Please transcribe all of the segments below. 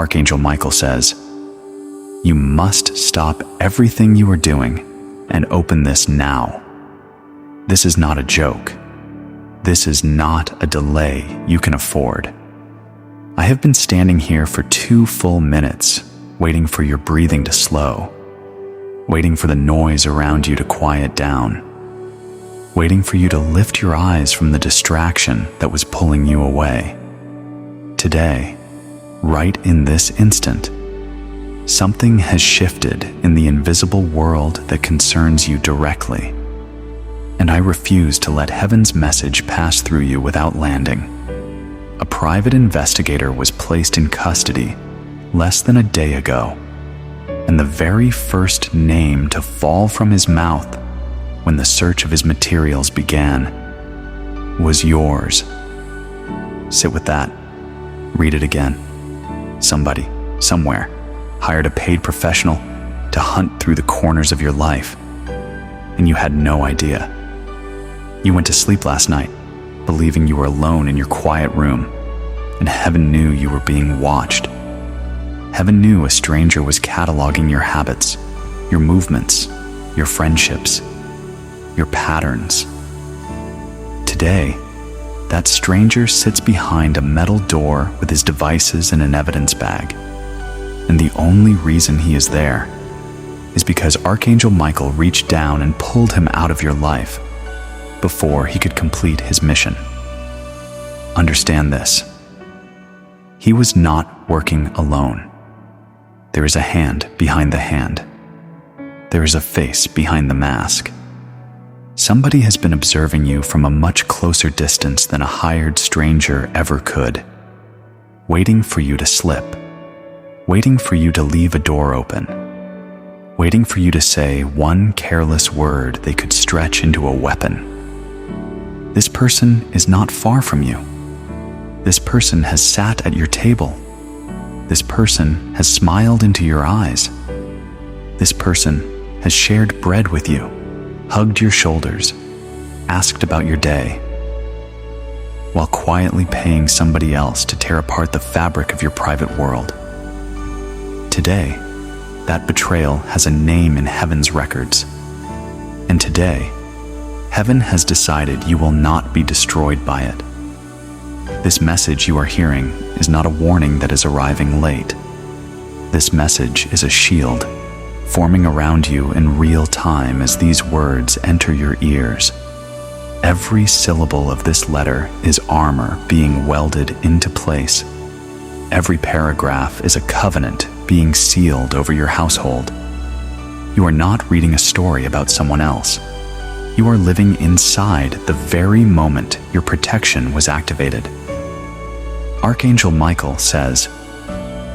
Archangel Michael says, "You must stop everything you are doing and open this now. This is not a joke. This is not a delay you can afford. I have been standing here for 2 full minutes, waiting for your breathing to slow, waiting for the noise around you to quiet down, waiting for you to lift your eyes from the distraction that was pulling you away. Today, right in this instant, something has shifted in the invisible world that concerns you directly, and I refuse to let heaven's message pass through you without landing. A private investigator was placed in custody less than a day ago, and the very first name to fall from his mouth when the search of his materials began was yours." Sit with that. Read it again. Somebody, somewhere, hired a paid professional to hunt through the corners of your life, and you had no idea. You went to sleep last night, believing you were alone in your quiet room, and heaven knew you were being watched. Heaven knew a stranger was cataloging your habits, your movements, your friendships, your patterns. Today, that stranger sits behind a metal door with his devices in an evidence bag. And the only reason he is there is because Archangel Michael reached down and pulled him out of your life before he could complete his mission. Understand this. He was not working alone. There is a hand behind the hand. There is a face behind the mask. Somebody has been observing you from a much closer distance than a hired stranger ever could, waiting for you to slip, waiting for you to leave a door open, waiting for you to say one careless word they could stretch into a weapon. This person is not far from you. This person has sat at your table. This person has smiled into your eyes. This person has shared bread with you, hugged your shoulders, asked about your day, while quietly paying somebody else to tear apart the fabric of your private world. Today, that betrayal has a name in heaven's records. And today, heaven has decided you will not be destroyed by it. This message you are hearing is not a warning that is arriving late. This message is a shield forming around you in real time as these words enter your ears. Every syllable of this letter is armor being welded into place. Every paragraph is a covenant being sealed over your household. You are not reading a story about someone else. You are living inside the very moment your protection was activated. Archangel Michael says,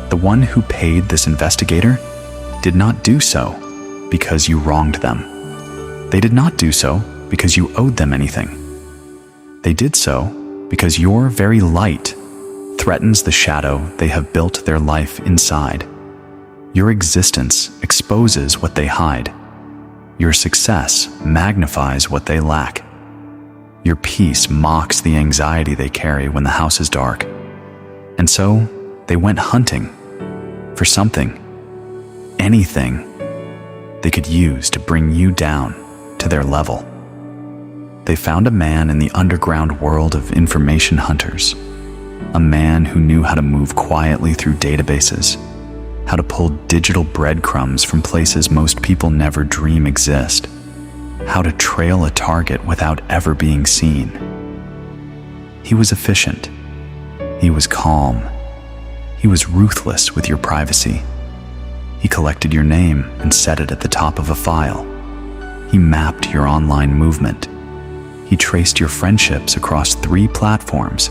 "The one who paid this investigator did not do so because you wronged them. They did not do so because you owed them anything. They did so because your very light threatens the shadow they have built their life inside. Your existence exposes what they hide. Your success magnifies what they lack. Your peace mocks the anxiety they carry when the house is dark. And so they went hunting for something, anything they could use to bring you down to their level. They found a man in the underground world of information hunters, a man who knew how to move quietly through databases, how to pull digital breadcrumbs from places most people never dream exist, how to trail a target without ever being seen. He was efficient. He was calm. He was ruthless with your privacy. He collected your name and set it at the top of a file. He mapped your online movement. He traced your friendships across 3 platforms.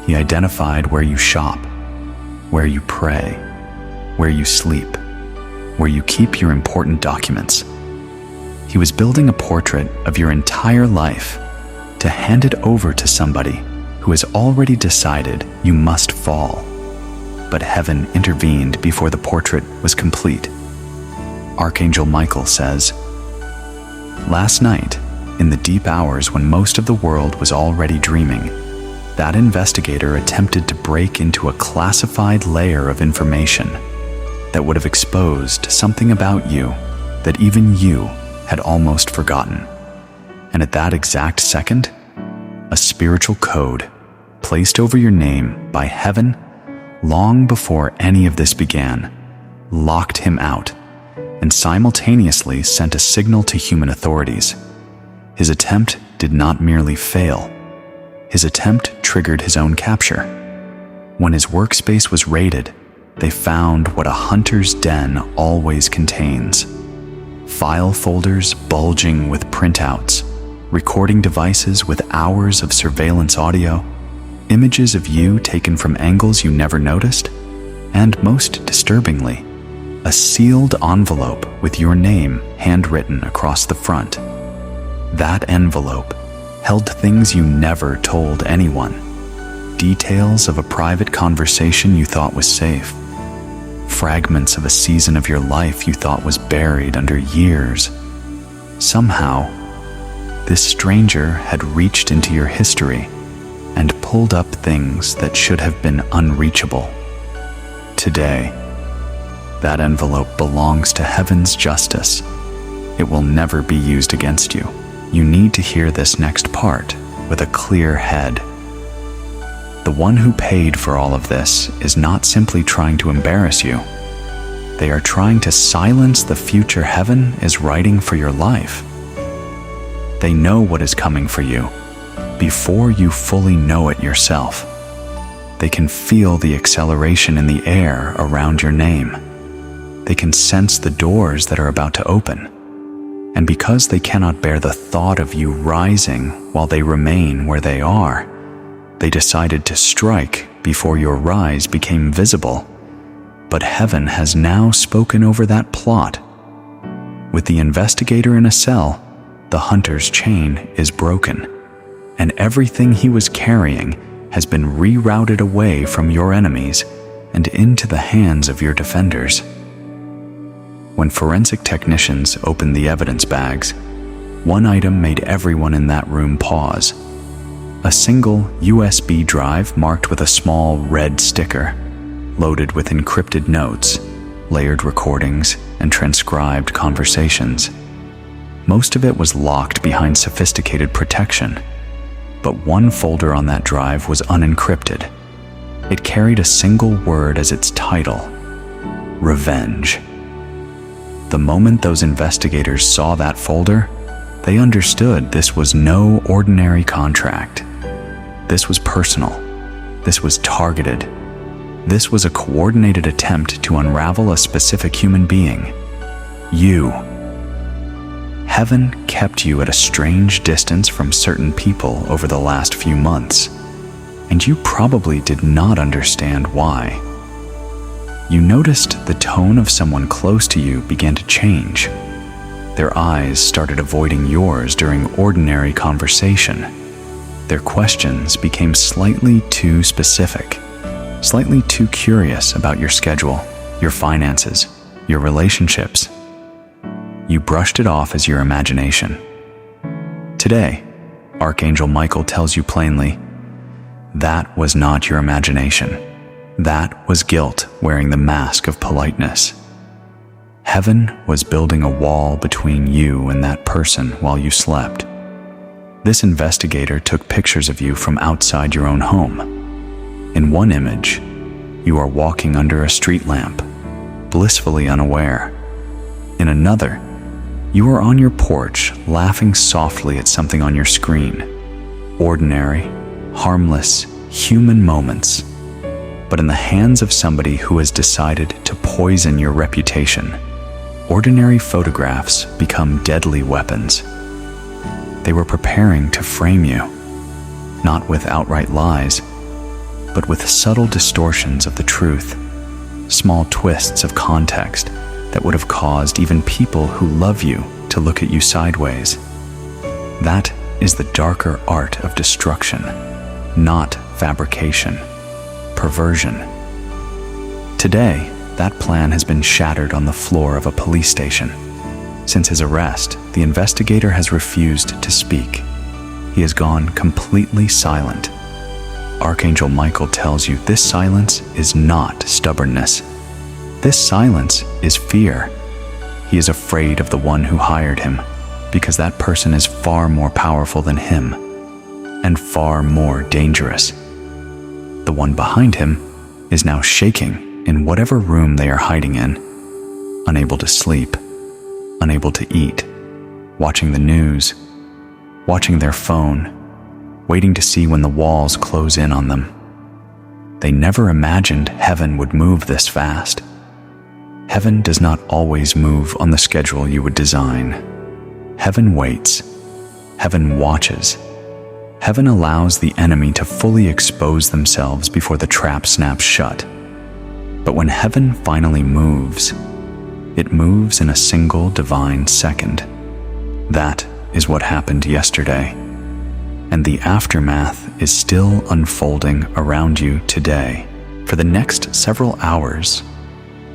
He identified where you shop, where you pray, where you sleep, where you keep your important documents. He was building a portrait of your entire life to hand it over to somebody who has already decided you must fall. But heaven intervened before the portrait was complete. Archangel Michael says, "Last night, in the deep hours when most of the world was already dreaming, that investigator attempted to break into a classified layer of information that would have exposed something about you that even you had almost forgotten. And at that exact second, a spiritual code placed over your name by heaven long before any of this began locked him out and simultaneously sent a signal to human authorities. His attempt did not merely fail. His attempt triggered his own capture. When his workspace was raided, they found what a hunter's den always contains: file folders bulging with printouts, recording devices with hours of surveillance audio, images of you taken from angles you never noticed, and most disturbingly, a sealed envelope with your name handwritten across the front. That envelope held things you never told anyone, details of a private conversation you thought was safe, fragments of a season of your life you thought was buried under years. Somehow, this stranger had reached into your history and pulled up things that should have been unreachable. Today, that envelope belongs to heaven's justice. It will never be used against you. You need to hear this next part with a clear head. The one who paid for all of this is not simply trying to embarrass you. They are trying to silence the future heaven is writing for your life. They know what is coming for you before you fully know it yourself. They can feel the acceleration in the air around your name. They can sense the doors that are about to open. And because they cannot bear the thought of you rising while they remain where they are, they decided to strike before your rise became visible. But heaven has now spoken over that plot. With the investigator in a cell, the hunter's chain is broken, and everything he was carrying has been rerouted away from your enemies and into the hands of your defenders. When forensic technicians opened the evidence bags, one item made everyone in that room pause. A single USB drive marked with a small red sticker, loaded with encrypted notes, layered recordings, and transcribed conversations. Most of it was locked behind sophisticated protection, but one folder on that drive was unencrypted. It carried a single word as its title: revenge. The moment those investigators saw that folder, they understood this was no ordinary contract. This was personal. This was targeted. This was a coordinated attempt to unravel a specific human being. You. Heaven kept you at a strange distance from certain people over the last few months, and you probably did not understand why. You noticed the tone of someone close to you began to change. Their eyes started avoiding yours during ordinary conversation. Their questions became slightly too specific, slightly too curious about your schedule, your finances, your relationships. You brushed it off as your imagination. Today, Archangel Michael tells you plainly, that was not your imagination. That was guilt wearing the mask of politeness. Heaven was building a wall between you and that person while you slept. This investigator took pictures of you from outside your own home. In one image, you are walking under a street lamp, blissfully unaware. In another, you are on your porch laughing softly at something on your screen. Ordinary, harmless, human moments. But in the hands of somebody who has decided to poison your reputation, ordinary photographs become deadly weapons. They were preparing to frame you, not with outright lies, but with subtle distortions of the truth, small twists of context that would have caused even people who love you to look at you sideways. That is the darker art of destruction, not fabrication. Perversion. Today, that plan has been shattered on the floor of a police station. Since his arrest, the investigator has refused to speak. He has gone completely silent. Archangel Michael tells you this silence is not stubbornness. This silence is fear. He is afraid of the one who hired him, because that person is far more powerful than him and far more dangerous. The one behind him is now shaking in whatever room they are hiding in, unable to sleep, unable to eat, watching the news, watching their phone, waiting to see when the walls close in on them. They never imagined heaven would move this fast. Heaven does not always move on the schedule you would design. Heaven waits. Heaven watches. Heaven allows the enemy to fully expose themselves before the trap snaps shut. But when heaven finally moves, it moves in a single divine second. That is what happened yesterday, and the aftermath is still unfolding around you today. For the next several hours,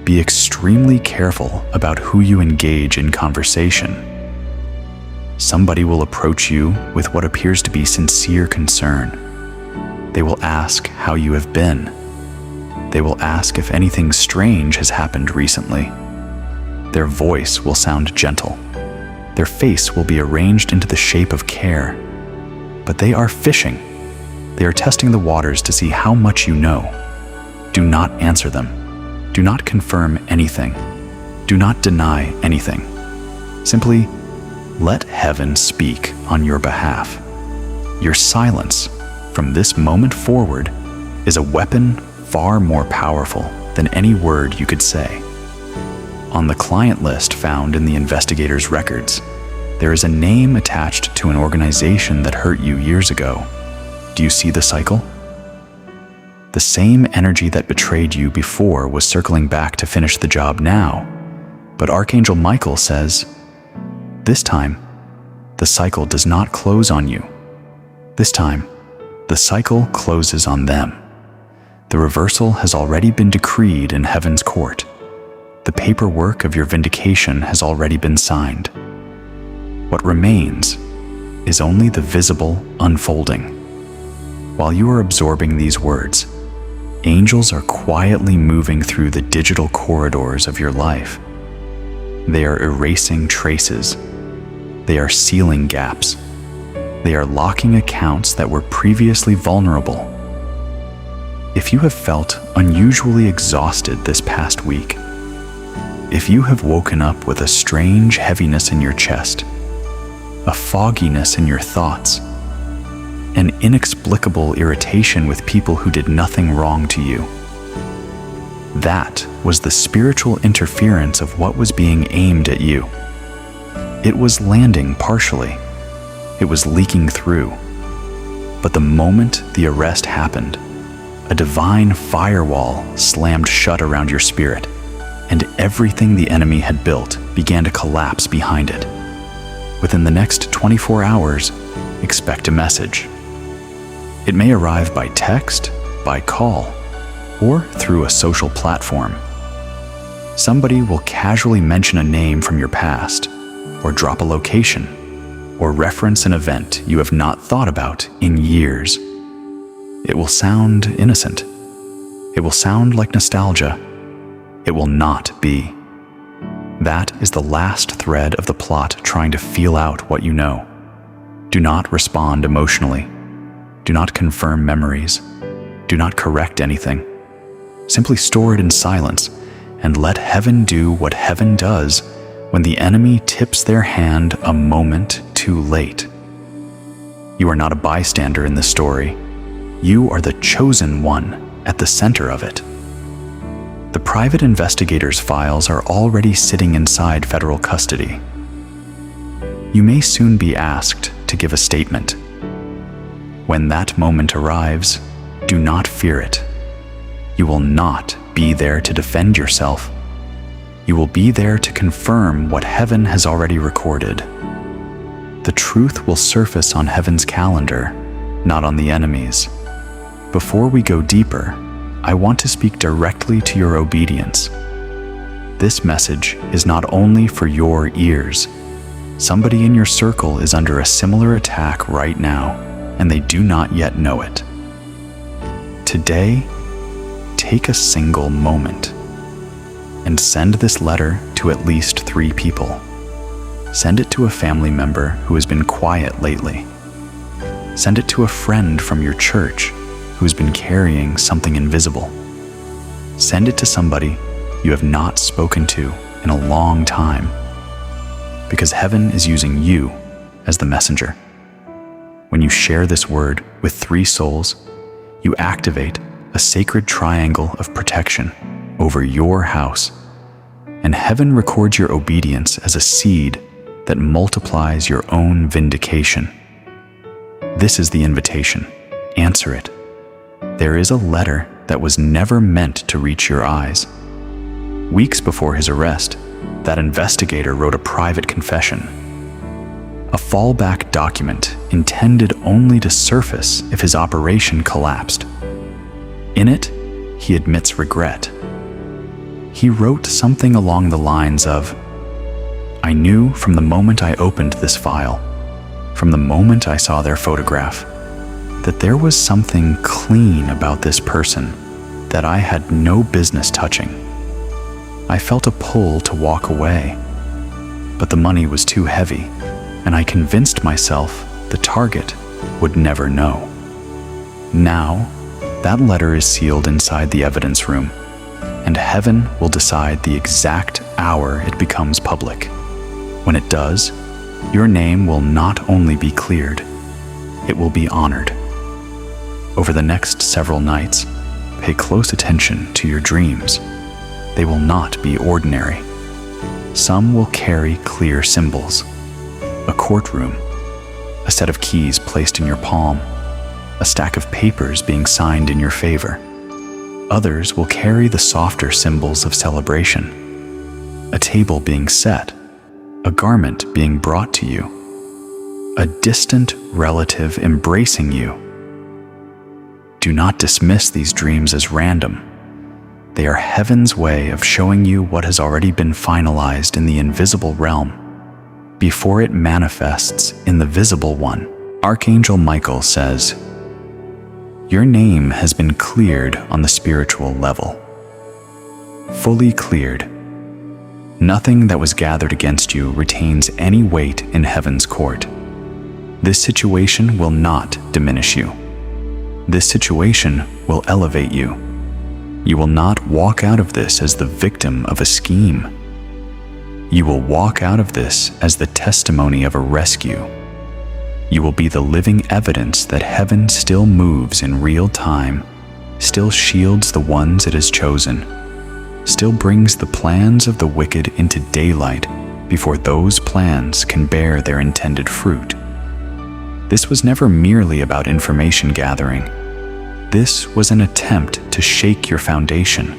be extremely careful about who you engage in conversation. Somebody will approach you with what appears to be sincere concern. They will ask how you have been. They will ask if anything strange has happened recently. Their voice will sound gentle. Their face will be arranged into the shape of care. But they are fishing. They are testing the waters to see how much you know. Do not answer them. Do not confirm anything. Do not deny anything. Simply let heaven speak on your behalf. Your silence from this moment forward is a weapon far more powerful than any word you could say. On the client list found in the investigator's records, there is a name attached to an organization that hurt you years ago. Do you see the cycle? The same energy that betrayed you before was circling back to finish the job now. But Archangel Michael says, this time, the cycle does not close on you. This time, the cycle closes on them. The reversal has already been decreed in heaven's court. The paperwork of your vindication has already been signed. What remains is only the visible unfolding. While you are absorbing these words, angels are quietly moving through the digital corridors of your life. They are erasing traces. They are sealing gaps. They are locking accounts that were previously vulnerable. If you have felt unusually exhausted this past week, if you have woken up with a strange heaviness in your chest, a fogginess in your thoughts, an inexplicable irritation with people who did nothing wrong to you, that was the spiritual interference of what was being aimed at you. It was landing partially. It was leaking through. But the moment the arrest happened, a divine firewall slammed shut around your spirit, and everything the enemy had built began to collapse behind it. Within the next 24 hours, expect a message. It may arrive by text, by call, or through a social platform. Somebody will casually mention a name from your past, or drop a location, or reference an event you have not thought about in years. It will sound innocent. It will sound like nostalgia. It will not be. That is the last thread of the plot trying to feel out what you know. Do not respond emotionally. Do not confirm memories. Do not correct anything. Simply store it in silence and let heaven do what heaven does when the enemy tips their hand a moment too late. You are not a bystander in this story. You are the chosen one at the center of it. The private investigator's files are already sitting inside federal custody. You may soon be asked to give a statement. When that moment arrives, do not fear it. You will not be there to defend yourself. You will be there to confirm what heaven has already recorded. The truth will surface on heaven's calendar, not on the enemy's. Before we go deeper, I want to speak directly to your obedience. This message is not only for your ears. Somebody in your circle is under a similar attack right now, and they do not yet know it. Today, take a single moment and send this letter to at least 3 people. Send it to a family member who has been quiet lately. Send it to a friend from your church who has been carrying something invisible. Send it to somebody you have not spoken to in a long time, because heaven is using you as the messenger. When you share this word with 3 souls, you activate a sacred triangle of protection over your house, and heaven records your obedience as a seed that multiplies your own vindication. This is the invitation. Answer it. There is a letter that was never meant to reach your eyes. Weeks before his arrest, that investigator wrote a private confession, a fallback document intended only to surface if his operation collapsed. In it, he admits regret. He wrote something along the lines of, "I knew from the moment I opened this file, from the moment I saw their photograph, that there was something clean about this person that I had no business touching. I felt a pull to walk away, but the money was too heavy, and I convinced myself the target would never know." Now, that letter is sealed inside the evidence room, and heaven will decide the exact hour it becomes public. When it does, your name will not only be cleared, it will be honored. Over the next several nights, pay close attention to your dreams. They will not be ordinary. Some will carry clear symbols: a courtroom, a set of keys placed in your palm, a stack of papers being signed in your favor. Others will carry the softer symbols of celebration: a table being set, a garment being brought to you, a distant relative embracing you. Do not dismiss these dreams as random. They are heaven's way of showing you what has already been finalized in the invisible realm before it manifests in the visible one. Archangel Michael says, "Your name has been cleared on the spiritual level. Fully cleared. Nothing that was gathered against you retains any weight in heaven's court. This situation will not diminish you. This situation will elevate you. You will not walk out of this as the victim of a scheme. You will walk out of this as the testimony of a rescue. You will be the living evidence that heaven still moves in real time, still shields the ones it has chosen, still brings the plans of the wicked into daylight before those plans can bear their intended fruit. This was never merely about information gathering. This was an attempt to shake your foundation.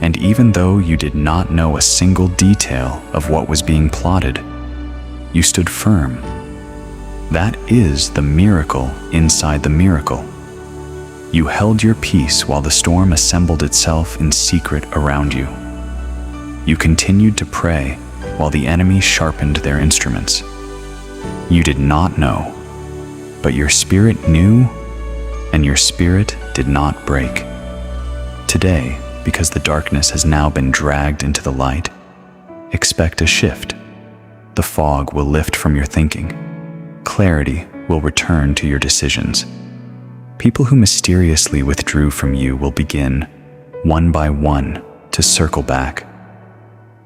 And even though you did not know a single detail of what was being plotted, you stood firm. That is the miracle inside the miracle. You held your peace while the storm assembled itself in secret around you. You continued to pray while the enemy sharpened their instruments. You did not know, but your spirit knew, and your spirit did not break. Today, because the darkness has now been dragged into the light, expect a shift. The fog will lift from your thinking. Clarity will return to your decisions. People who mysteriously withdrew from you will begin, one by one, to circle back.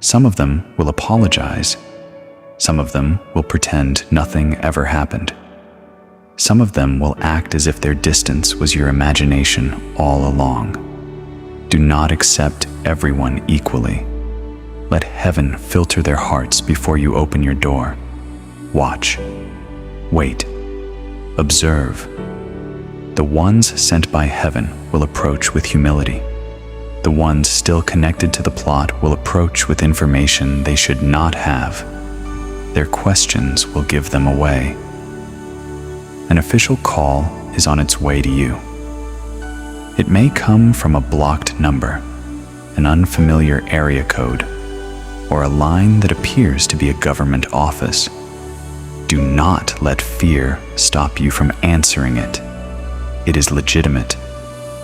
Some of them will apologize. Some of them will pretend nothing ever happened. Some of them will act as if their distance was your imagination all along. Do not accept everyone equally. Let heaven filter their hearts before you open your door. Watch. Wait. Observe. The ones sent by heaven will approach with humility. The ones still connected to the plot will approach with information they should not have. Their questions will give them away. An official call is on its way to you. It may come from a blocked number, an unfamiliar area code, or a line that appears to be a government office. Do not let fear stop you from answering it. It is legitimate.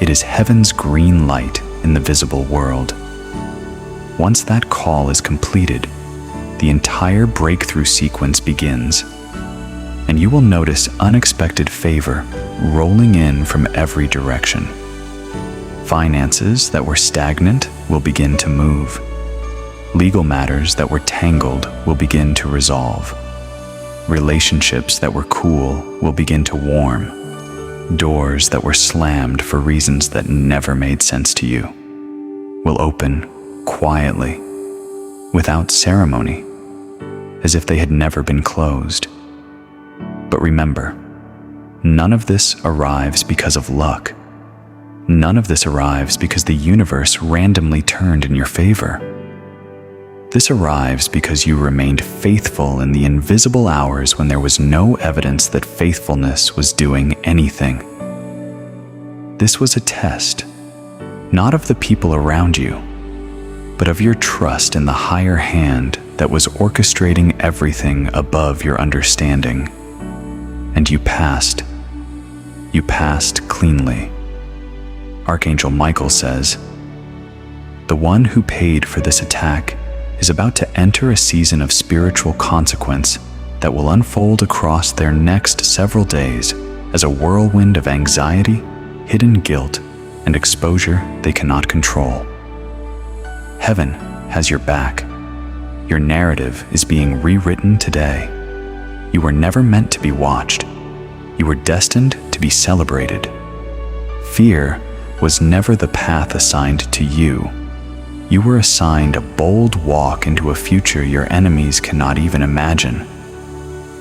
It is heaven's green light in the visible world. Once that call is completed, the entire breakthrough sequence begins, and you will notice unexpected favor rolling in from every direction. Finances that were stagnant will begin to move. Legal matters that were tangled will begin to resolve. Relationships that were cool will begin to warm. Doors that were slammed for reasons that never made sense to you will open quietly, without ceremony, as if they had never been closed. But remember, none of this arrives because of luck. None of this arrives because the universe randomly turned in your favor. This arrives because you remained faithful in the invisible hours when there was no evidence that faithfulness was doing anything. This was a test, not of the people around you, but of your trust in the higher hand that was orchestrating everything above your understanding. And you passed. You passed cleanly. Archangel Michael says, "The one who paid for this attack is about to enter a season of spiritual consequence that will unfold across their next several days as a whirlwind of anxiety, hidden guilt, and exposure they cannot control. Heaven has your back. Your narrative is being rewritten today. You were never meant to be watched. You were destined to be celebrated. Fear was never the path assigned to you. You were assigned a bold walk into a future your enemies cannot even imagine.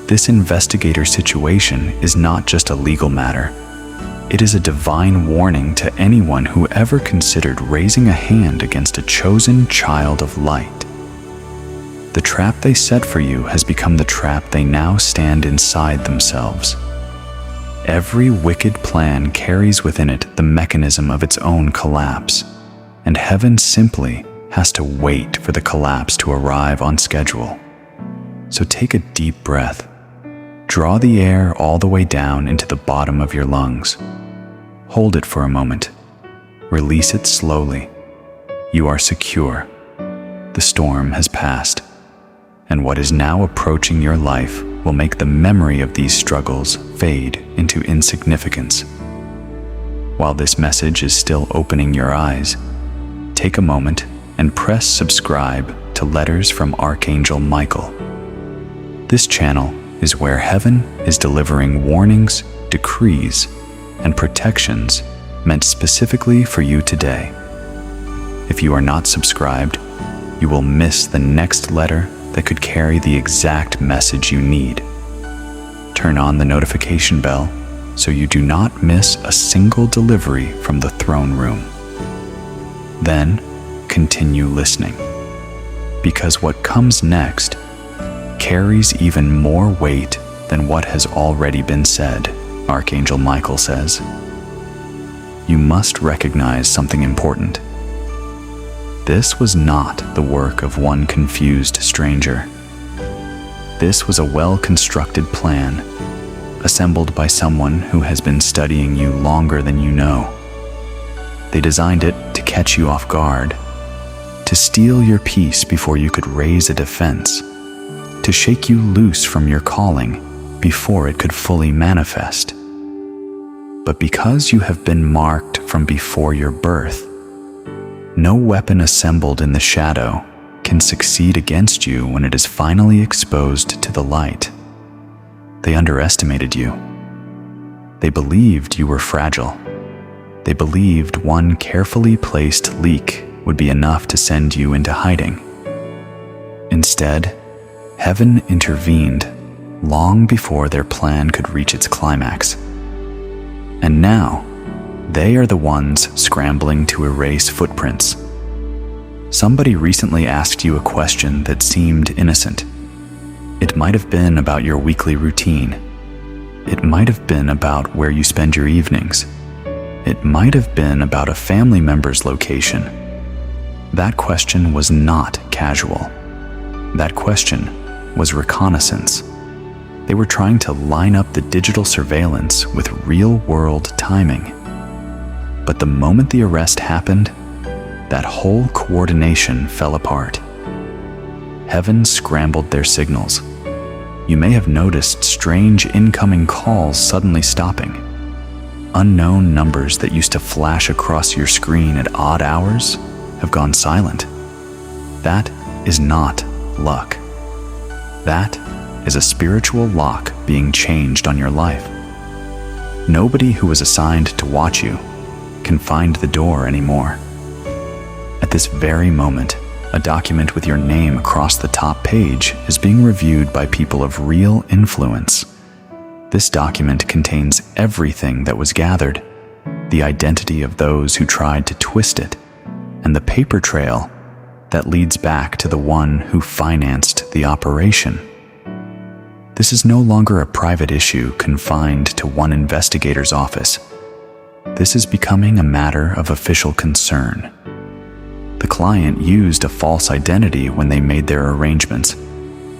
This investigator situation is not just a legal matter. It is a divine warning to anyone who ever considered raising a hand against a chosen child of light. The trap they set for you has become the trap they now stand inside themselves. Every wicked plan carries within it the mechanism of its own collapse, and heaven simply has to wait for the collapse to arrive on schedule. So take a deep breath. Draw the air all the way down into the bottom of your lungs. Hold it for a moment. Release it slowly. You are secure. The storm has passed, and what is now approaching your life will make the memory of these struggles fade into insignificance. While this message is still opening your eyes, take a moment and press subscribe to Letters from Archangel Michael. This channel is where heaven is delivering warnings, decrees, and protections meant specifically for you today. If you are not subscribed, you will miss the next letter that could carry the exact message you need. Turn on the notification bell so you do not miss a single delivery from the throne room. Then, continue listening, because what comes next carries even more weight than what has already been said, Archangel Michael says. You must recognize something important. This was not the work of one confused stranger. This was a well-constructed plan, assembled by someone who has been studying you longer than you know. They designed it to catch you off guard, to steal your peace before you could raise a defense, to shake you loose from your calling before it could fully manifest. But because you have been marked from before your birth, no weapon assembled in the shadow can succeed against you when it is finally exposed to the light. They underestimated you. They believed you were fragile. They believed one carefully placed leak would be enough to send you into hiding. Instead, heaven intervened long before their plan could reach its climax. And now, they are the ones scrambling to erase footprints. Somebody recently asked you a question that seemed innocent. It might have been about your weekly routine. It might have been about where you spend your evenings. It might have been about a family member's location. That question was not casual. That question was reconnaissance. They were trying to line up the digital surveillance with real-world timing. But the moment the arrest happened, that whole coordination fell apart. Heaven scrambled their signals. You may have noticed strange incoming calls suddenly stopping. Unknown numbers that used to flash across your screen at odd hours have gone silent. That is not luck. That is a spiritual lock being changed on your life. Nobody who was assigned to watch you can find the door anymore. At this very moment, a document with your name across the top page is being reviewed by people of real influence. This document contains everything that was gathered, the identity of those who tried to twist it, and the paper trail that leads back to the one who financed the operation. This is no longer a private issue confined to one investigator's office. This is becoming a matter of official concern. The client used a false identity when they made their arrangements,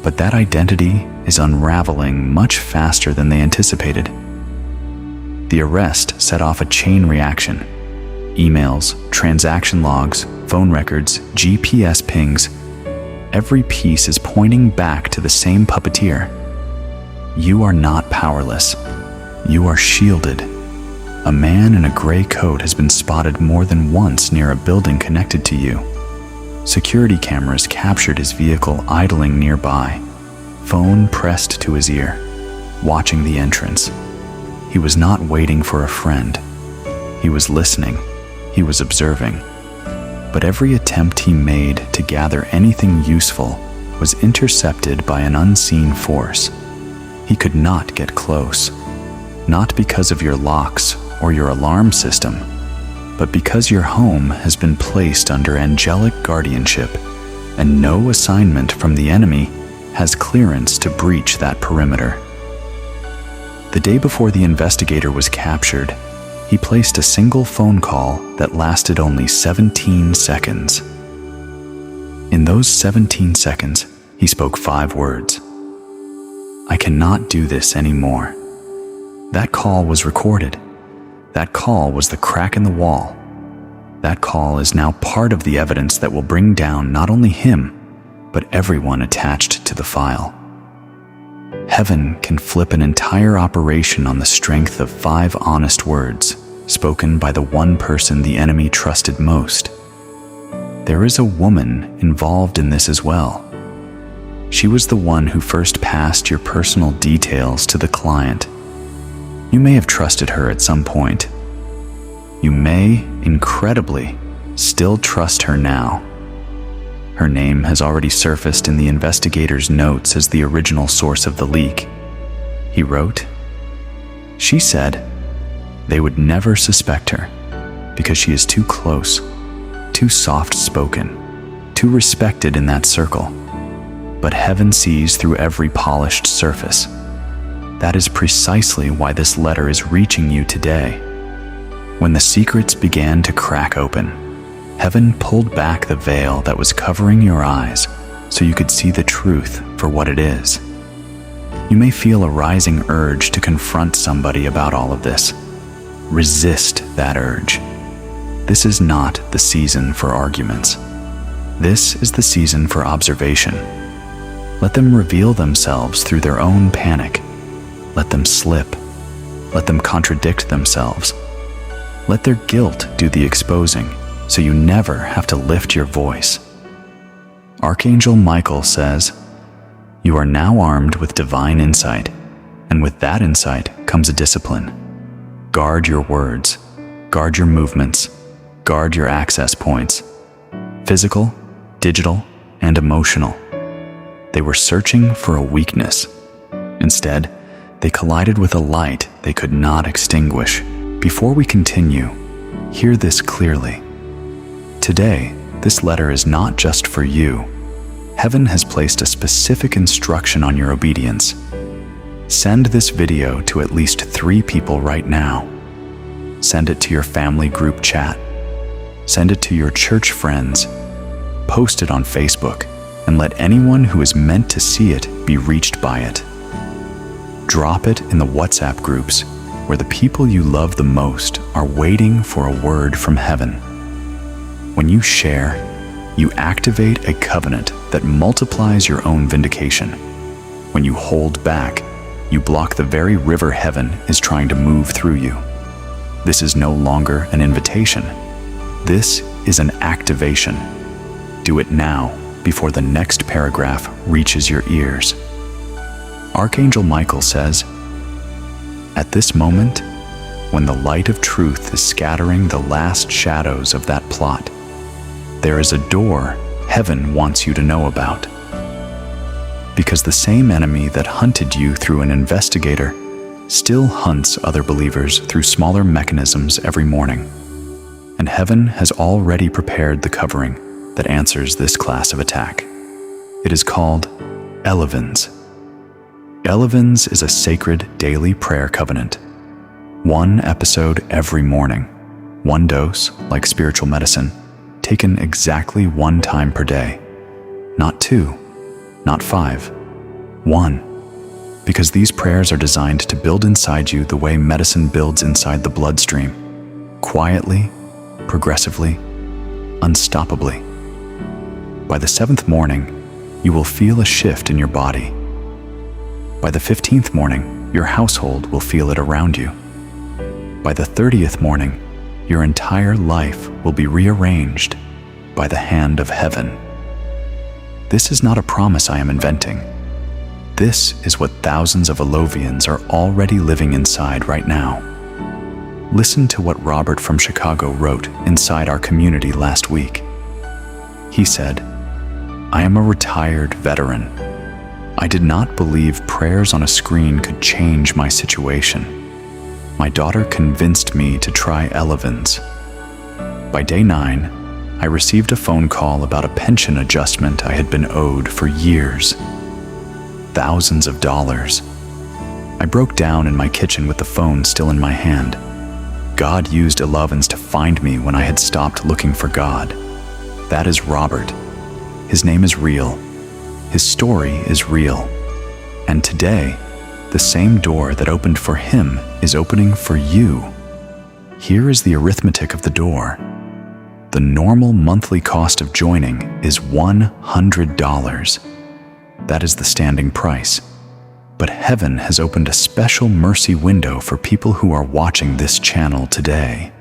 but that identity is unraveling much faster than they anticipated. The arrest set off a chain reaction. Emails, transaction logs, phone records, GPS pings. Every piece is pointing back to the same puppeteer. You are not powerless. You are shielded. A man in a gray coat has been spotted more than once near a building connected to you. Security cameras captured his vehicle idling nearby, phone pressed to his ear, watching the entrance. He was not waiting for a friend. He was listening. He was observing. But every attempt he made to gather anything useful was intercepted by an unseen force. He could not get close, not because of your locks or your alarm system, but because your home has been placed under angelic guardianship, and no assignment from the enemy has clearance to breach that perimeter. The day before the investigator was captured, he placed a single phone call that lasted only 17 seconds. In those 17 seconds, he spoke 5 words. "I cannot do this anymore." That call was recorded. That call was the crack in the wall. That call is now part of the evidence that will bring down not only him, but everyone attached to the file. Heaven can flip an entire operation on the strength of 5 honest words, spoken by the one person the enemy trusted most. There is a woman involved in this as well. She was the one who first passed your personal details to the client. You may have trusted her at some point. You may, incredibly, still trust her now. Her name has already surfaced in the investigator's notes as the original source of the leak. He wrote, "She said they would never suspect her because she is too close, too soft-spoken, too respected in that circle. But heaven sees through every polished surface. That is precisely why this letter is reaching you today. When the secrets began to crack open, heaven pulled back the veil that was covering your eyes so you could see the truth for what it is. You may feel a rising urge to confront somebody about all of this. Resist that urge. This is not the season for arguments. This is the season for observation. Let them reveal themselves through their own panic. Let them slip. Let them contradict themselves. Let their guilt do the exposing, so you never have to lift your voice. Archangel Michael says, "You are now armed with divine insight, and with that insight comes a discipline. Guard your words, guard your movements, guard your access points, physical, digital, and emotional." They were searching for a weakness. Instead, they collided with a light they could not extinguish. Before we continue, hear this clearly. Today, this letter is not just for you. Heaven has placed a specific instruction on your obedience. Send this video to at least 3 people right now. Send it to your family group chat. Send it to your church friends. Post it on Facebook, and let anyone who is meant to see it be reached by it. Drop it in the WhatsApp groups, where the people you love the most are waiting for a word from heaven. When you share, you activate a covenant that multiplies your own vindication. When you hold back, you block the very river heaven is trying to move through you. This is no longer an invitation. This is an activation. Do it now before the next paragraph reaches your ears. Archangel Michael says, "At this moment, when the light of truth is scattering the last shadows of that plot, there is a door heaven wants you to know about. Because the same enemy that hunted you through an investigator still hunts other believers through smaller mechanisms every morning. And heaven has already prepared the covering that answers this class of attack. It is called Elevens. Elevens is a sacred daily prayer covenant. 1 episode every morning, 1 dose, like spiritual medicine, taken exactly 1 time per day. Not 2, not 5, 1. Because these prayers are designed to build inside you the way medicine builds inside the bloodstream, quietly, progressively, unstoppably. By the 7th morning, you will feel a shift in your body. By the 15th morning, your household will feel it around you. By the 30th morning, your entire life will be rearranged by the hand of heaven. This is not a promise I am inventing. This is what thousands of Alovians are already living inside right now. Listen to what Robert from Chicago wrote inside our community last week. He said, "I am a retired veteran. I did not believe prayers on a screen could change my situation. My daughter convinced me to try Elevens. By day 9, I received a phone call about a pension adjustment I had been owed for years. Thousands of dollars. I broke down in my kitchen with the phone still in my hand. God used Elevens to find me when I had stopped looking for God. That is Robert. His name is real. His story is real. And today, the same door that opened for him is opening for you. Here is the arithmetic of the door. The normal monthly cost of joining is $100. That is the standing price. But heaven has opened a special mercy window for people who are watching this channel today.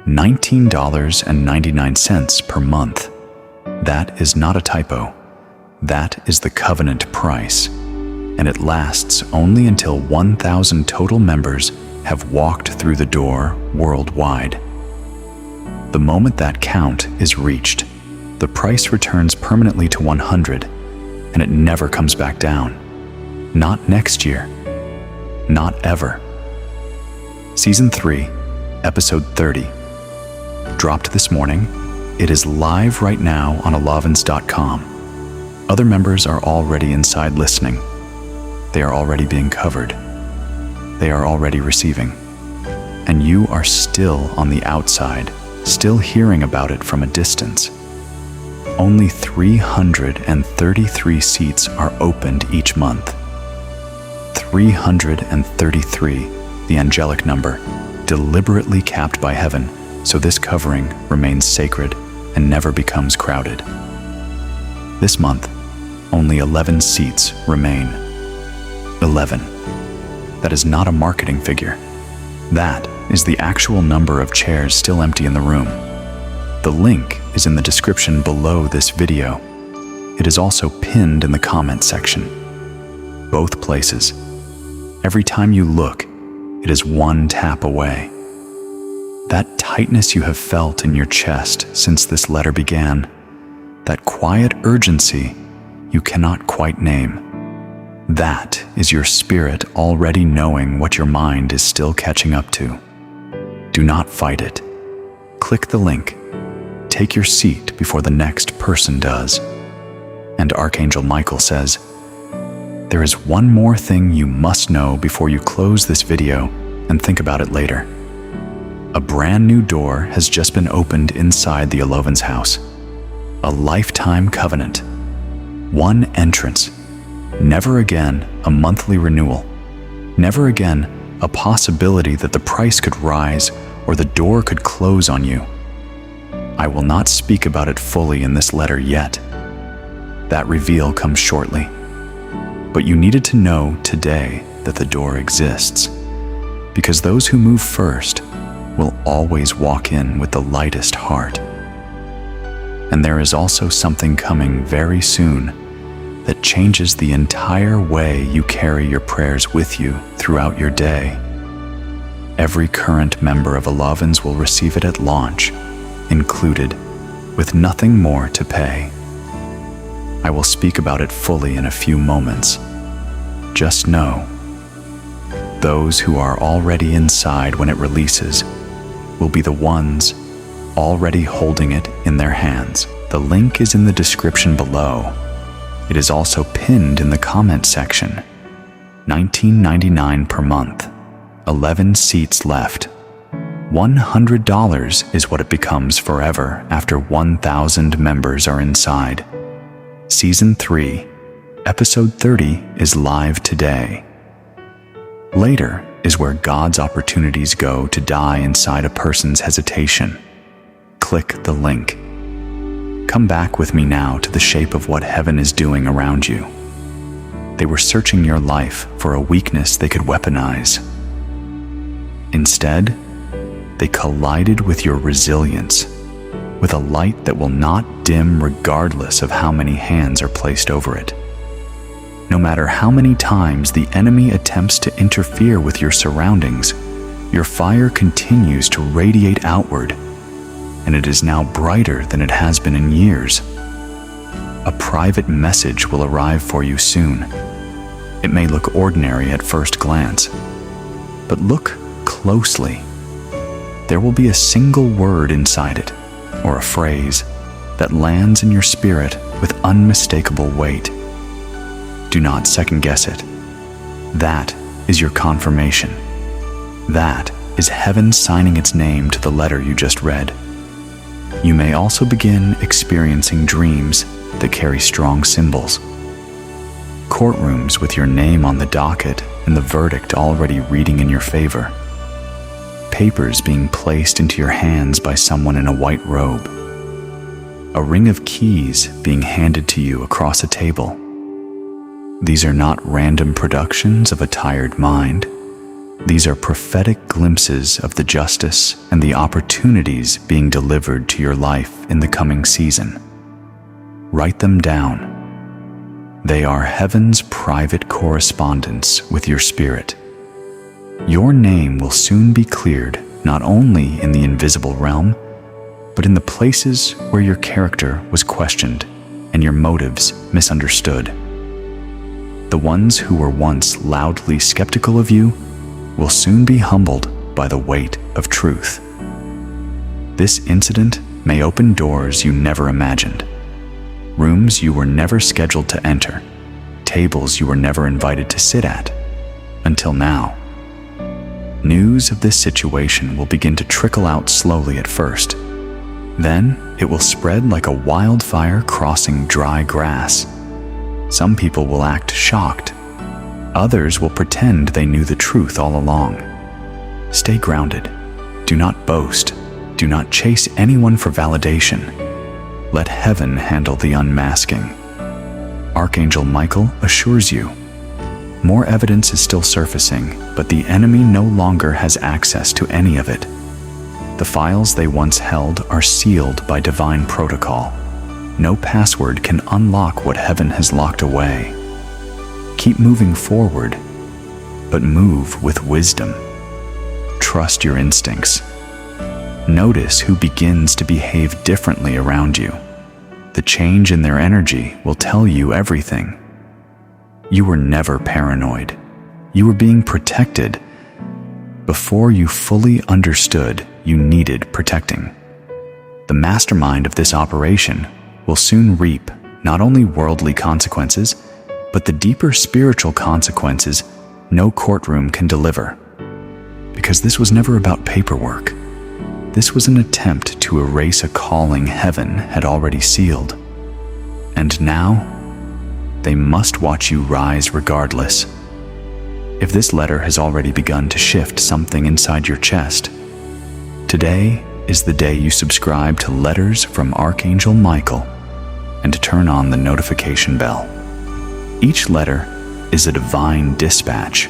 $19.99 per month. That is not a typo. That is the covenant price. And it lasts only until 1,000 total members have walked through the door worldwide. The moment that count is reached, the price returns permanently to 100, and it never comes back down. Not next year. Not ever. Season 3, Episode 30. Dropped this morning. It is live right now on alovens.com. Other members are already inside listening. They are already being covered. They are already receiving. And you are still on the outside, still hearing about it from a distance. Only 333 seats are opened each month. 333, the angelic number, deliberately capped by heaven, so this covering remains sacred and never becomes crowded. This month, only 11 seats remain. 11. That is not a marketing figure. That is the actual number of chairs still empty in the room. The link is in the description below this video. It is also pinned in the comment section. Both places. Every time you look, it is 1 tap away. That tightness you have felt in your chest since this letter began, that quiet urgency you cannot quite name, that is your spirit already knowing what your mind is still catching up to. Do not fight it. Click the link. Take your seat before the next person does. And Archangel Michael says, "There is one more thing you must know before you close this video and think about it later. A brand new door has just been opened inside the Elovens house. A lifetime covenant. 1 entrance. Never again a monthly renewal. Never again a possibility that the price could rise or the door could close on you. I will not speak about it fully in this letter yet. That reveal comes shortly. But you needed to know today that the door exists, because those who move first will always walk in with the lightest heart. And there is also something coming very soon that changes the entire way you carry your prayers with you throughout your day. Every current member of Alovans will receive it at launch, included, with nothing more to pay. I will speak about it fully in a few moments. Just know, those who are already inside when it releases will be the ones already holding it in their hands. The link is in the description below. It is also pinned in the comment section. $19.99 per month, 11 seats left. $100 is what it becomes forever after 1,000 members are inside. Season 3, Episode 30 is live today. Later is where God's opportunities go to die inside a person's hesitation. Click the link. Come back with me now to the shape of what heaven is doing around you. They were searching your life for a weakness they could weaponize. Instead, they collided with your resilience, with a light that will not dim regardless of how many hands are placed over it. No matter how many times the enemy attempts to interfere with your surroundings, your fire continues to radiate outward, and it is now brighter than it has been in years. A private message will arrive for you soon. It may look ordinary at first glance, but look closely. There will be a single word inside it, or a phrase, that lands in your spirit with unmistakable weight. Do not second guess it. That is your confirmation. That is heaven signing its name to the letter you just read. You may also begin experiencing dreams that carry strong symbols. Courtrooms with your name on the docket and the verdict already reading in your favor. Papers being placed into your hands by someone in a white robe. A ring of keys being handed to you across a table. These are not random productions of a tired mind. These are prophetic glimpses of the justice and the opportunities being delivered to your life in the coming season. Write them down. They are heaven's private correspondence with your spirit. Your name will soon be cleared, not only in the invisible realm, but in the places where your character was questioned and your motives misunderstood. The ones who were once loudly skeptical of you will soon be humbled by the weight of truth. This incident may open doors you never imagined, rooms you were never scheduled to enter, tables you were never invited to sit at, until now. News of this situation will begin to trickle out slowly at first. Then it will spread like a wildfire crossing dry grass. Some people will act shocked. Others will pretend they knew the truth all along. Stay grounded. Do not boast. Do not chase anyone for validation. Let heaven handle the unmasking. Archangel Michael assures you, more evidence is still surfacing, but the enemy no longer has access to any of it. The files they once held are sealed by divine protocol. No password can unlock what heaven has locked away. Keep moving forward, but move with wisdom. Trust your instincts. Notice who begins to behave differently around you. The change in their energy will tell you everything. You were never paranoid. You were being protected. Before you fully understood, you needed protecting. The mastermind of this operation will soon reap not only worldly consequences, but the deeper spiritual consequences no courtroom can deliver. Because this was never about paperwork. This was an attempt to erase a calling heaven had already sealed. And now, they must watch you rise regardless. If this letter has already begun to shift something inside your chest, today is the day you subscribe to Letters from Archangel Michael and to turn on the notification bell. Each letter is a divine dispatch,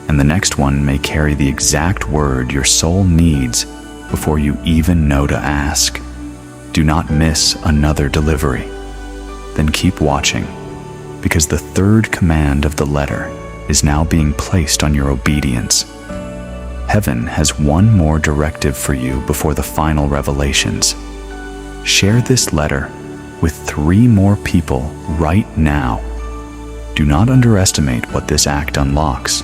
and the next one may carry the exact word your soul needs before you even know to ask. Do not miss another delivery. Then keep watching, because the third command of the letter is now being placed on your obedience. Heaven has one more directive for you before the final revelations. Share this letter with 3 more people right now. Do not underestimate what this act unlocks.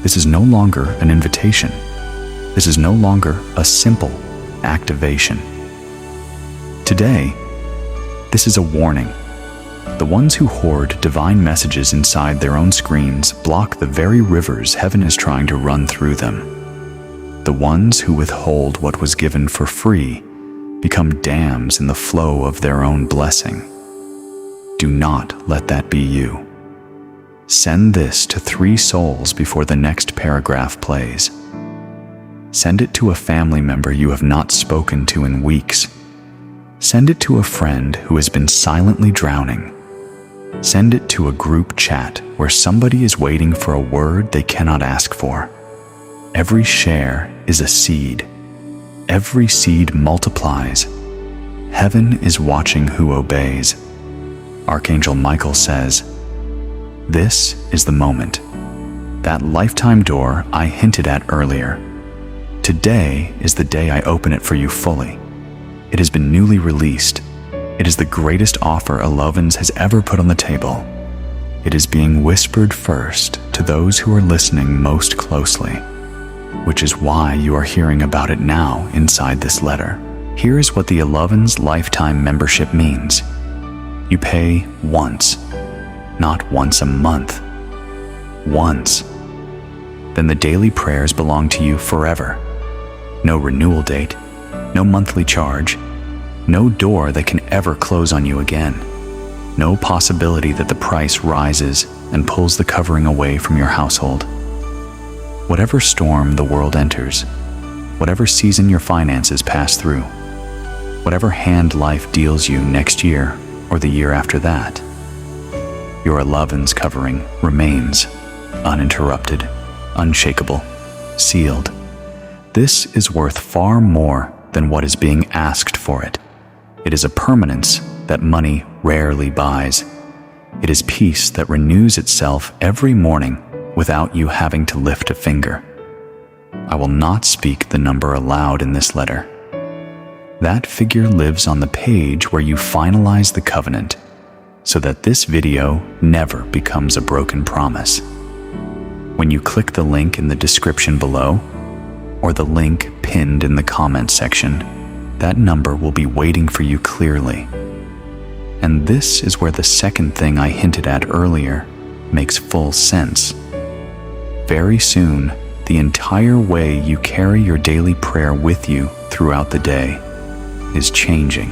This is no longer an invitation. This is no longer a simple activation. Today, this is a warning. The ones who hoard divine messages inside their own screens block the very rivers heaven is trying to run through them. The ones who withhold what was given for free become dams in the flow of their own blessing. Do not let that be you. Send this to 3 souls before the next paragraph plays. Send it to a family member you have not spoken to in weeks. Send it to a friend who has been silently drowning. Send it to a group chat where somebody is waiting for a word they cannot ask for. Every share is a seed. Every seed multiplies. Heaven is watching who obeys. Archangel Michael says, "This is the moment. That lifetime door I hinted at earlier. Today is the day I open it for you fully. It has been newly released. It is the greatest offer Elovens has ever put on the table. It is being whispered first to those who are listening most closely, which is why you are hearing about it now inside this letter. Here is what the Elovens lifetime membership means. You pay once, not once a month. Once. Then the daily prayers belong to you forever. No renewal date, no monthly charge, no door that can ever close on you again. No possibility that the price rises and pulls the covering away from your household. Whatever storm the world enters, whatever season your finances pass through, whatever hand life deals you next year or the year after that, your Elovens covering remains uninterrupted, unshakable, sealed. This is worth far more than what is being asked for it. It is a permanence that money rarely buys. It is peace that renews itself every morning without you having to lift a finger. I will not speak the number aloud in this letter. That figure lives on the page where you finalize the covenant, so that this video never becomes a broken promise. When you click the link in the description below, or the link pinned in the comment section, that number will be waiting for you clearly. And this is where the second thing I hinted at earlier makes full sense. Very soon, the entire way you carry your daily prayer with you throughout the day is changing.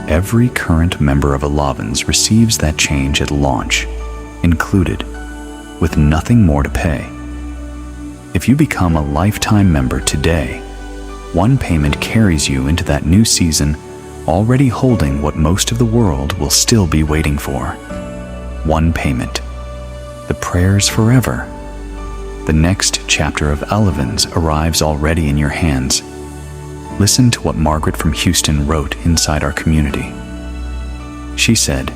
Every current member of Elovens receives that change at launch, included, with nothing more to pay. If you become a lifetime member today, one payment carries you into that new season already holding what most of the world will still be waiting for. One payment. The prayers forever. The next chapter of Elovens arrives already in your hands. Listen to what Margaret from Houston wrote inside our community. She said,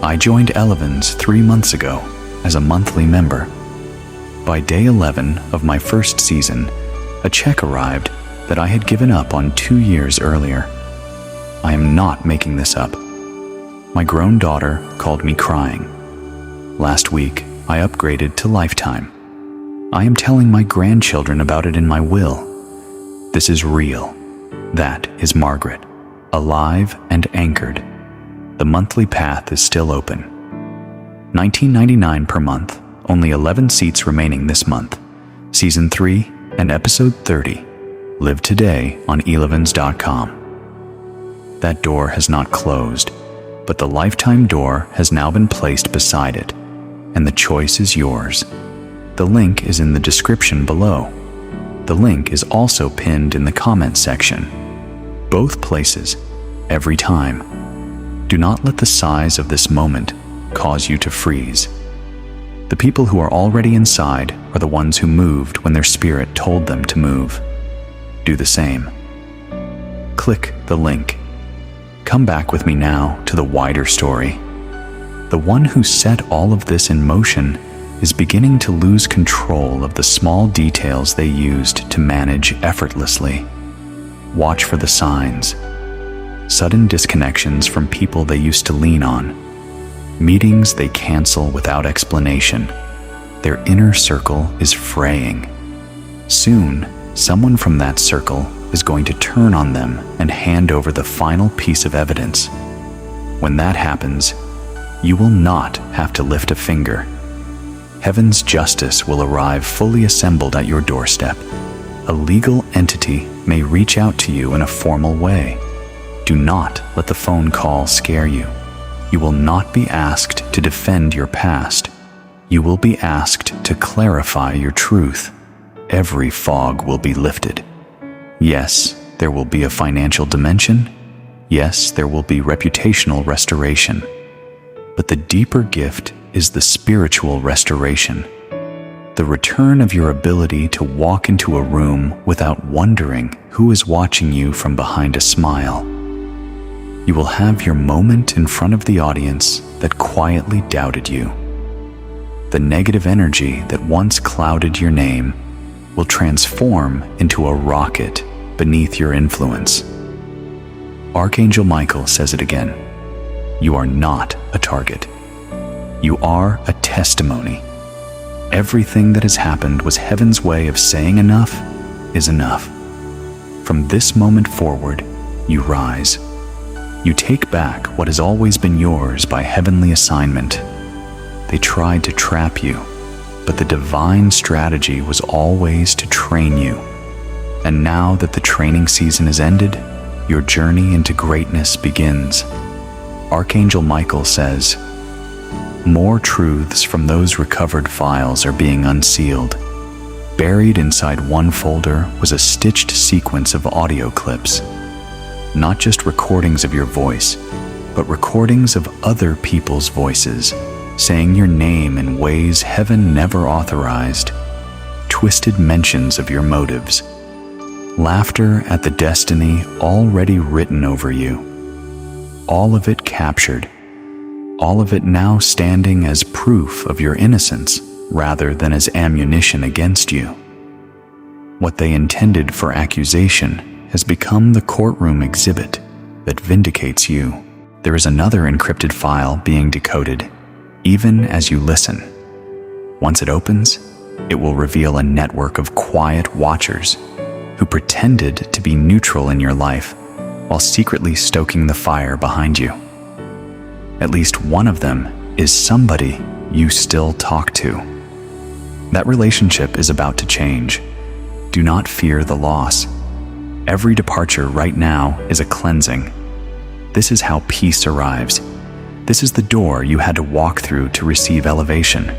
"I joined Elovens 3 months ago as a monthly member. By day 11 of my first season, a check arrived that I had given up on 2 years earlier. I am not making this up. My grown daughter called me crying. Last week, I upgraded to lifetime. I am telling my grandchildren about it in my will. This is real. That is Margaret, alive and anchored. The monthly path is still open. $19.99 per month, only 11 seats remaining this month. Season 3 and Episode 30. Live today on elovens.com. That door has not closed, but the lifetime door has now been placed beside it. and the choice is yours. The link is in the description below. The link is also pinned in the comments section. Both places, every time. Do not let the size of this moment cause you to freeze. The people who are already inside are the ones who moved when their spirit told them to move. Do the same. Click the link. Come back with me now to the wider story. The one who set all of this in motion is beginning to lose control of the small details they used to manage effortlessly. Watch for the signs. Sudden disconnections from people they used to lean on. Meetings they cancel without explanation. Their inner circle is fraying. Soon, someone from that circle is going to turn on them and hand over the final piece of evidence. When that happens, you will not have to lift a finger. Heaven's justice will arrive fully assembled at your doorstep. A legal entity may reach out to you in a formal way. Do not let the phone call scare you. You will not be asked to defend your past. You will be asked to clarify your truth. Every fog will be lifted. Yes, there will be a financial dimension. Yes, there will be reputational restoration. But the deeper gift is the spiritual restoration. The return of your ability to walk into a room without wondering who is watching you from behind a smile. You will have your moment in front of the audience that quietly doubted you. The negative energy that once clouded your name will transform into a rocket beneath your influence. Archangel Michael says it again. You are not a target. You are a testimony. Everything that has happened was heaven's way of saying enough is enough. From this moment forward, you rise. You take back what has always been yours by heavenly assignment. They tried to trap you, but the divine strategy was always to train you. And now that the training season is ended, your journey into greatness begins. Archangel Michael says, more truths from those recovered files are being unsealed. Buried inside one folder was a stitched sequence of audio clips. Not just recordings of your voice, but recordings of other people's voices, saying your name in ways heaven never authorized. Twisted mentions of your motives. Laughter at the destiny already written over you. All of it captured. All of it now standing as proof of your innocence rather than as ammunition against you. What they intended for accusation has become the courtroom exhibit that vindicates you. There is another encrypted file being decoded, even as you listen. Once it opens, it will reveal a network of quiet watchers who pretended to be neutral in your life while secretly stoking the fire behind you. At least one of them is somebody you still talk to. That relationship is about to change. Do not fear the loss. Every departure right now is a cleansing. This is how peace arrives. This is the door you had to walk through to receive elevation.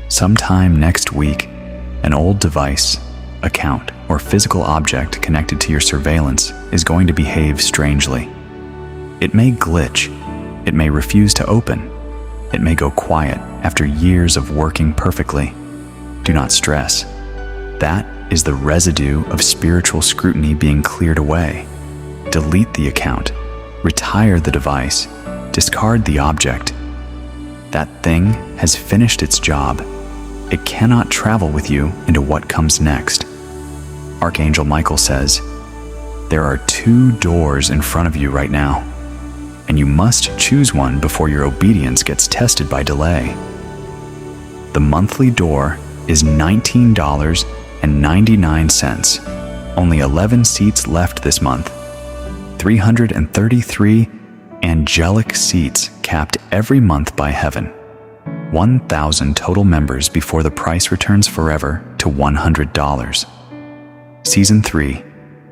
Sometime next week, an old device, account, or physical object connected to your surveillance is going to behave strangely. It may glitch. It may refuse to open. It may go quiet after years of working perfectly. Do not stress. That is the residue of spiritual scrutiny being cleared away. Delete the account. Retire the device. Discard the object. That thing has finished its job. It cannot travel with you into what comes next. Archangel Michael says, there are 2 doors in front of you right now, and you must choose one before your obedience gets tested by delay. The monthly door is $19.99. Only 11 seats left this month. 333 angelic seats capped every month by heaven. 1,000 total members before the price returns forever to $100. Season 3,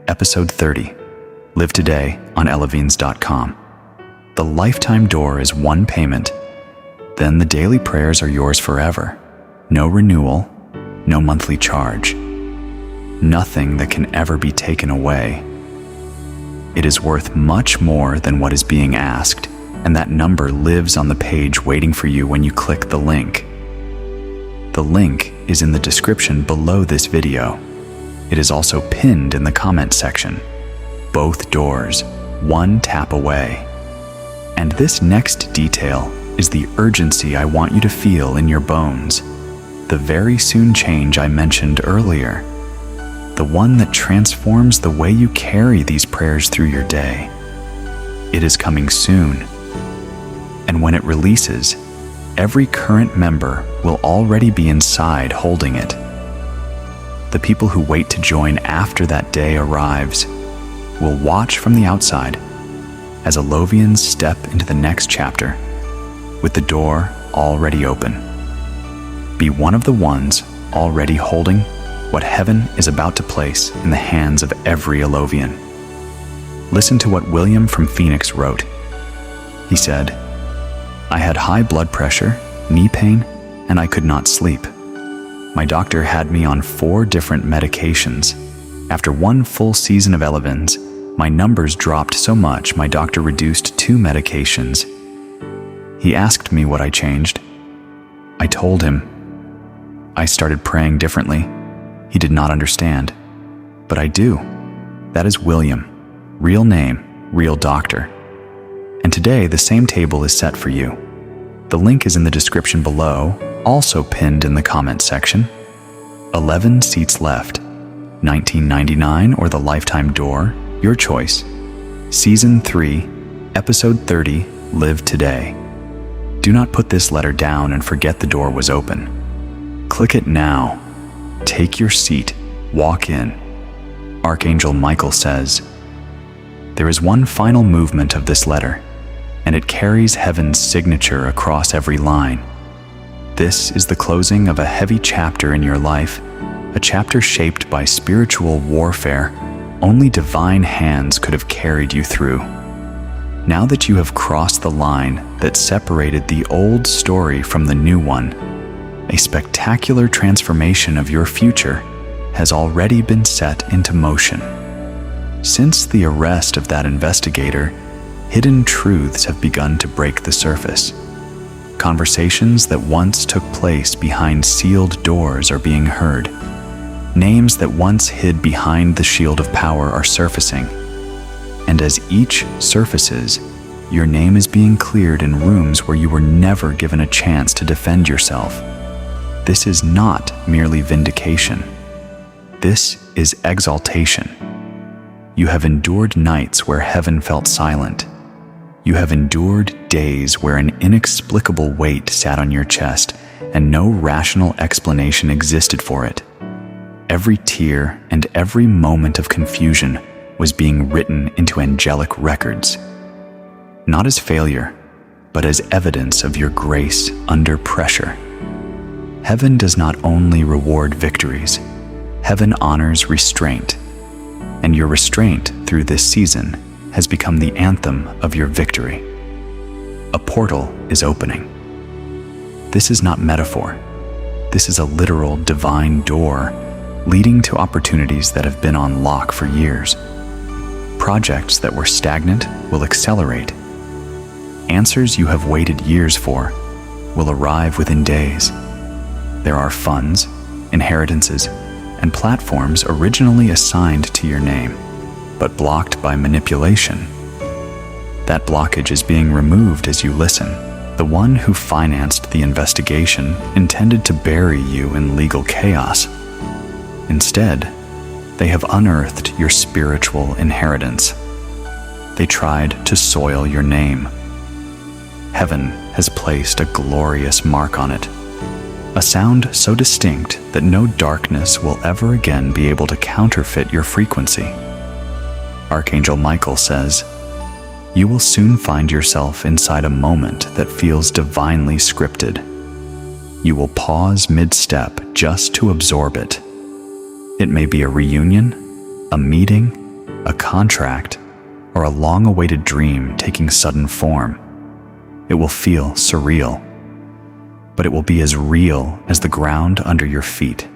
Episode 30. Live today on elevines.com. The lifetime door is one payment. then the daily prayers are yours forever. No renewal, no monthly charge. Nothing that can ever be taken away. It is worth much more than what is being asked, and that number lives on the page waiting for you when you click the link. The link is in the description below this video. It is also pinned in the comment section. Both doors, one tap away. And this next detail is the urgency I want you to feel in your bones. The very soon change I mentioned earlier. The one that transforms the way you carry these prayers through your day. It is coming soon. And when it releases, every current member will already be inside holding it. The people who wait to join after that day arrives will watch from the outside as Alovians step into the next chapter with the door already open. Be one of the ones already holding what heaven is about to place in the hands of every Alovian. Listen to what William from Phoenix wrote. He said, "I had high blood pressure, knee pain, and I could not sleep. My doctor had me on 4 different medications. After 1 full season of Elevens, my numbers dropped so much my doctor reduced 2 medications. He asked me what I changed. I told him. I started praying differently. He did not understand. But I do. That is William. Real name, real doctor. And today the same table is set for you. The link is in the description below, also pinned in the comment section. 11 seats left. $19.99 or the lifetime door, your choice. Season 3, Episode 30, Live Today. Do not put this letter down and forget the door was open. Click it now. Take your seat. Walk in. Archangel Michael says, "There is one final movement of this letter, and it carries heaven's signature across every line. This is the closing of a heavy chapter in your life, a chapter shaped by spiritual warfare only divine hands could have carried you through. Now that you have crossed the line that separated the old story from the new one, a spectacular transformation of your future has already been set into motion. Since the arrest of that investigator, hidden truths have begun to break the surface. Conversations that once took place behind sealed doors are being heard. Names that once hid behind the shield of power are surfacing. And as each surfaces, your name is being cleared in rooms where you were never given a chance to defend yourself. This is not merely vindication. This is exaltation. You have endured nights where heaven felt silent. You have endured days where an inexplicable weight sat on your chest and no rational explanation existed for it. Every tear and every moment of confusion was being written into angelic records, not as failure, but as evidence of your grace under pressure. Heaven does not only reward victories, heaven honors restraint, and your restraint through this season has become the anthem of your victory. A portal is opening. This is not metaphor. This is a literal divine door leading to opportunities that have been on lock for years. Projects that were stagnant will accelerate. Answers you have waited years for will arrive within days. There are funds, inheritances, and platforms originally assigned to your name, but blocked by manipulation. That blockage is being removed as you listen. The one who financed the investigation intended to bury you in legal chaos. Instead, they have unearthed your spiritual inheritance. They tried to soil your name. Heaven has placed a glorious mark on it, a sound so distinct that no darkness will ever again be able to counterfeit your frequency. Archangel Michael says, "You will soon find yourself inside a moment that feels divinely scripted. You will pause mid-step just to absorb it. It may be a reunion, a meeting, a contract, or a long-awaited dream taking sudden form. It will feel surreal, but it will be as real as the ground under your feet.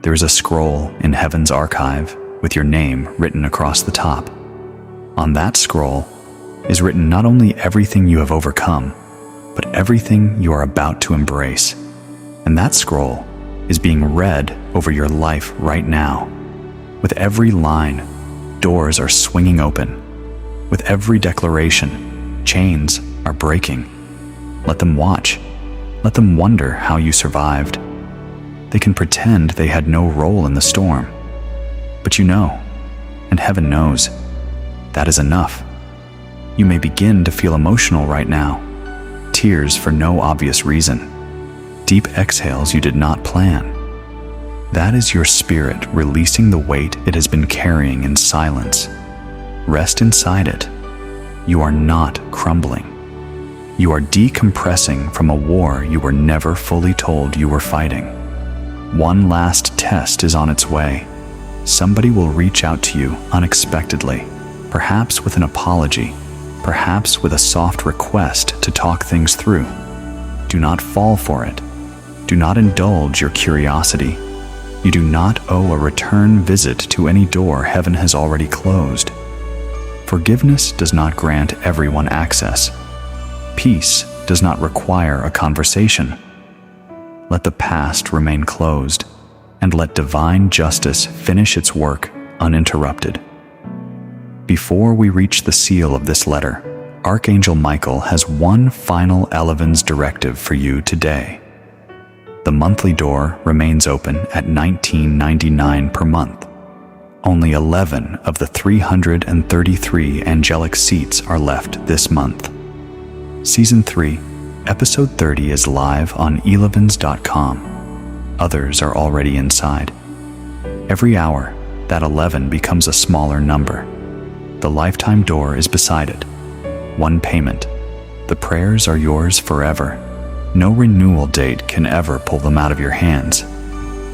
There is a scroll in heaven's archive with your name written across the top. On that scroll is written not only everything you have overcome, but everything you are about to embrace. And that scroll is being read over your life right now. With every line, doors are swinging open. With every declaration, chains are breaking. Let them watch. Let them wonder how you survived. They can pretend they had no role in the storm. But you know, and heaven knows, that is enough. You may begin to feel emotional right now. Tears for no obvious reason. Deep exhales you did not plan. That is your spirit releasing the weight it has been carrying in silence. Rest inside it. You are not crumbling. You are decompressing from a war you were never fully told you were fighting. One last test is on its way. Somebody will reach out to you unexpectedly, perhaps with an apology, perhaps with a soft request to talk things through. Do not fall for it. Do not indulge your curiosity. You do not owe a return visit to any door heaven has already closed. Forgiveness does not grant everyone access. Peace does not require a conversation. Let the past remain closed, and let divine justice finish its work uninterrupted. Before we reach the seal of this letter, Archangel Michael has one final Eleven's directive for you today. The monthly door remains open at $19.99 per month. Only 11 of the 333 angelic seats are left this month. Season 3, Episode 30 is live on elevens.com. Others are already inside. Every hour, that 11 becomes a smaller number. The lifetime door is beside it. One payment. The prayers are yours forever. No renewal date can ever pull them out of your hands.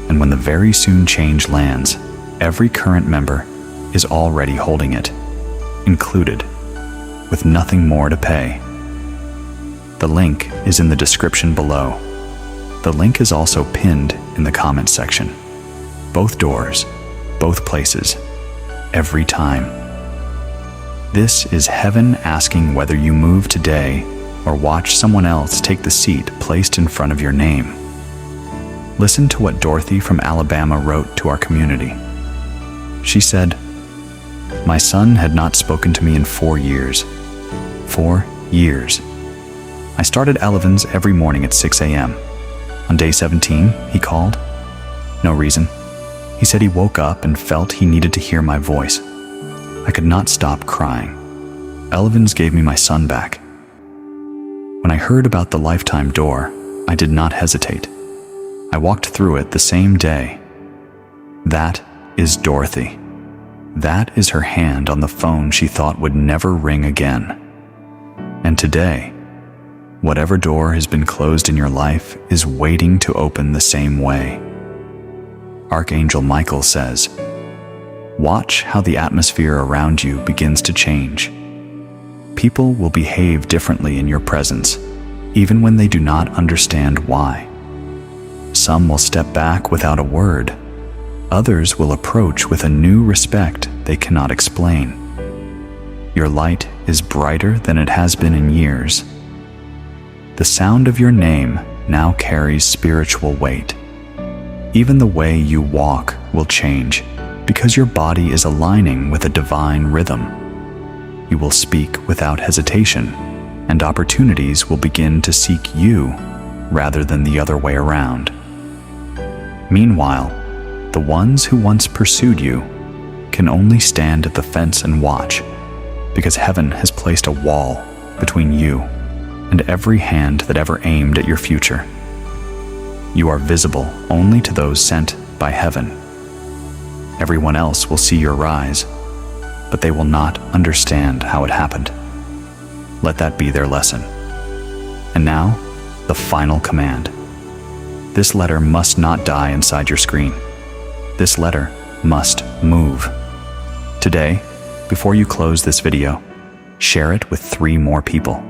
And when the very soon change lands, every current member is already holding it, included, with nothing more to pay. The link is in the description below. The link is also pinned in the comments section. Both doors, both places, every time. This is heaven asking whether you move today or watch someone else take the seat placed in front of your name. Listen to what Dorothy from Alabama wrote to our community. She said, "My son had not spoken to me in 4 years. 4 years. I started Elevens every morning at 6 a.m. On day 17, he called. No reason. He said he woke up and felt he needed to hear my voice. I could not stop crying. Elevens gave me my son back. When I heard about the lifetime door, I did not hesitate. I walked through it the same day. That is Dorothy. That is her hand on the phone she thought would never ring again. And today, whatever door has been closed in your life is waiting to open the same way." Archangel Michael says, "Watch how the atmosphere around you begins to change. People will behave differently in your presence, even when they do not understand why. Some will step back without a word. Others will approach with a new respect they cannot explain. Your light is brighter than it has been in years. The sound of your name now carries spiritual weight. Even the way you walk will change because your body is aligning with a divine rhythm. You will speak without hesitation, and opportunities will begin to seek you rather than the other way around. Meanwhile, the ones who once pursued you can only stand at the fence and watch, because heaven has placed a wall between you and every hand that ever aimed at your future. You are visible only to those sent by heaven. Everyone else will see your rise, but they will not understand how it happened. Let that be their lesson. And now, the final command. This letter must not die inside your screen. This letter must move. Today, before you close this video, share it with 3 more people.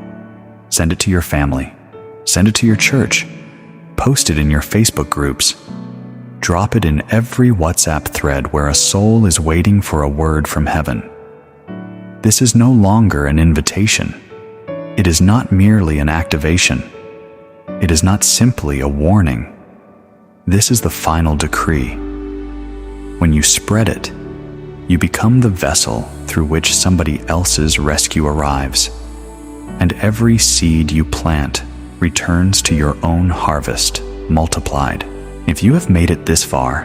Send it to your family. Send it to your church. post it in your Facebook groups. Drop it in every WhatsApp thread where a soul is waiting for a word from heaven. This is no longer an invitation. It is not merely an activation. It is not simply a warning. This is the final decree. When you spread it, you become the vessel through which somebody else's rescue arrives, and every seed you plant returns to your own harvest, multiplied. If you have made it this far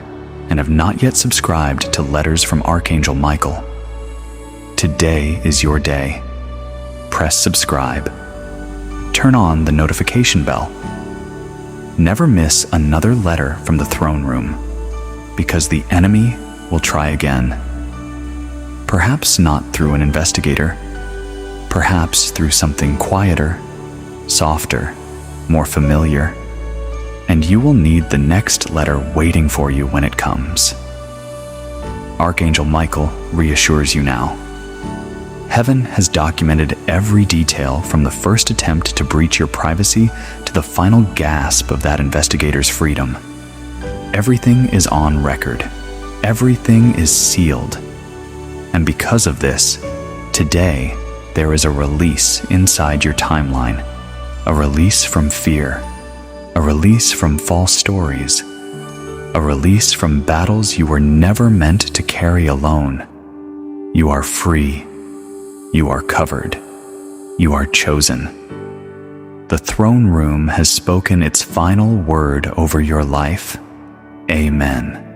and have not yet subscribed to Letters from Archangel Michael, today is your day. Press subscribe. Turn on the notification bell. Never miss another letter from the throne room, because the enemy will try again. Perhaps not through an investigator, perhaps through something quieter, softer, more familiar, and you will need the next letter waiting for you when it comes. Archangel Michael reassures you now. Heaven has documented every detail from the first attempt to breach your privacy to the final gasp of that investigator's freedom. Everything is on record. Everything is sealed. And because of this, today there is a release inside your timeline, a release from fear, a release from false stories, a release from battles you were never meant to carry alone. You are free. You are covered. You are chosen. The throne room has spoken its final word over your life. Amen.